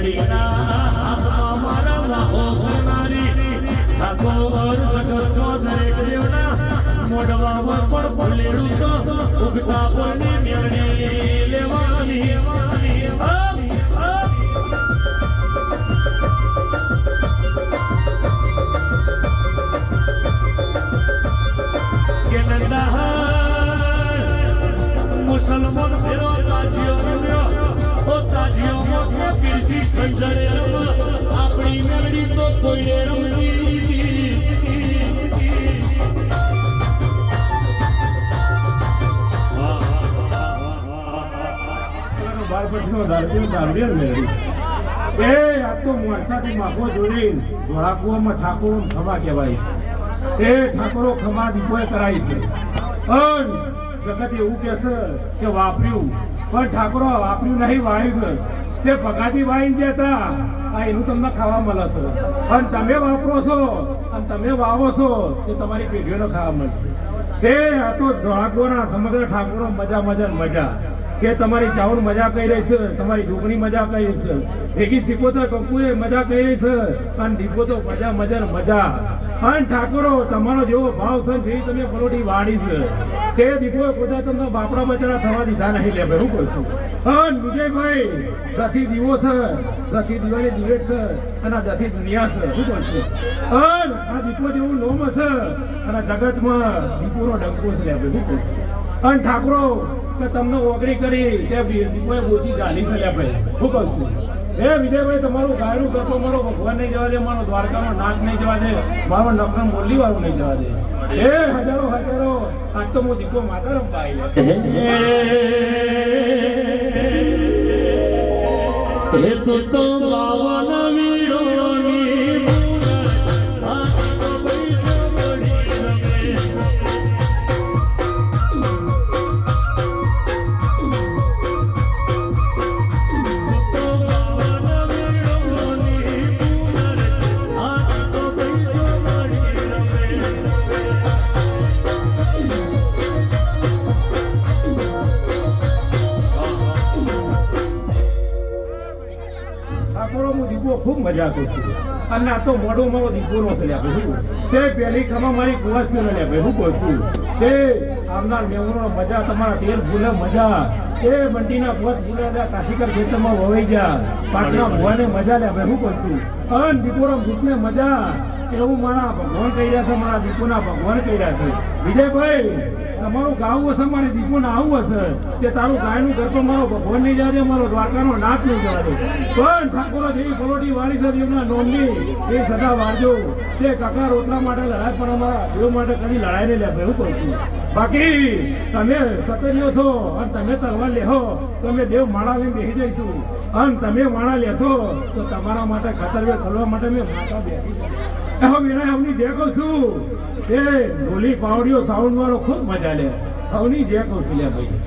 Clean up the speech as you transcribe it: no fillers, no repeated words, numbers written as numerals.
મેલડીના હાથમાં મારા વાહો ભરનારી ઠાકોર સગતનો દરેક દેવના મોઢવામાં પણ ભૂલેલું તો ઉગતા પરની મેલડી લેવાની કે નંદા મુસલમાન ફેરો તાજીઓ રમ્યો ઓ તાજીઓ મોકે પીરજી ખંજરે રમ આપણી મેલડી તો કોઈએ રમતી બાળપણનો દારૂ દારૂડિયા મેળવી એ આ તો મોરસાથી માફો જોઈને ધોળાકુવામાં ઠાકોરો ખમા કહેવાય છે એ ઠાકોરો ખમા દીપોએ કરાય છે પણ જગત એવું કહે છે કે વાપર્યું પણ ઠાકોરો વાપર્યું નહીં વાયું છે તે પગાથી વાઈને જતા આ એનું તમને ખાવા મળે છે અને તમે વાપરો છો અને તમે વાવો છો તે તમારી પેઢીઓને ખાવા મળશે તે આ તો ધોળાકુવાના સમગ્ર ઠાકોરો મજા મજા મજા કે તમારી ચાવણ મજા કરી રહી છે તમારી દુગણી મજા કરી રહી છે ભેગી સિકોતર કંકુએ મજા કરી રહી છે અને દીપો તો મજા મજા મજા અને ઠાકોરો તમારો જેવો ભાવ છે જેવી તમે પરોઠી વાળી છે તે દીપો પોતા તમને બાપડા બચારા થવા દીધા નહીં લે ભાઈ હું કહું છું અને વિજયભાઈ દથી દીવો છે દથી દીવાની દિવેટ છે અને આ દથી દુનિયા છે શું કહું છું અને આ દીપો જેવું લોમ છે અને જગતમાં દીપોનો ડંકો છે લે ભાઈ શું કહું છું અને ઠાકોરો કે તમને ઓગળી કરી તે દીપોએ બોચી ચાલી છે ભાઈ હું કહું છું એ વિજયભાઈ તમારું ગાયનું કરતો મારો ભગવાન નહીં જવા દે મારો દ્વારકાનો નાક નહીં જવા દે મારો નખનો મોરલી વાળું નહીં જવા દે એ હજારો હજારો આજ તો હું દીપો માતા રમવા હે તો બાવન વીરોની ખૂબ મજા કરું છું અને આ તો મોઢું મારો દીપોનો છે લ્યા ભાઈ તે પહેલી ખમા મારી કુવાસીઓ ને લ્યા ભાઈ હું કહું છું તે આવનાર મેમરો મજા તમારા તેલ ભૂલે મજા એ બંટીના પોત ભૂલે કાશીકર ખેતરમાં વવાઈ ગયા પાટના ભુવાને મજા લ્યા ભાઈ હું કહું છું અને દીપોનો ભૂતને મજા એવું મારા ભગવાન કહી રહ્યા છે મારા દીપોના ભગવાન કહી રહ્યા છે વિજયભાઈ તમારું ગાવું હશે મારે દીપોને આવું હશે કે તારું ગાયનું ઘર તો મારો ભગવાન નહીં જવા દે મારો દ્વારકાનો નાથ નહીં જવા દે પણ ઠાકોરો જેવી પલોટી વાળી છે એમના નોંધની એ સદા વાળજો તે કાકા રોટલા માટે લડાય પણ અમારા દેવ માટે કદી લડાઈ નહીં લે એવું કહું છું બાકી તમે સતરીઓ છો અને તમે તલવાર લેહો તમે દેવ માળા લઈને બેસી જઈશું અને તમે માળા લેશો તો તમારા માટે ખતરવે કરવા માટે મેં માતા બેસી મેરા હમની દેખો છું એ ઢોલી પાવડીઓ સાઉન્ડ વાળો ખૂબ મજા લે હવની દેખો છું લે ભાઈ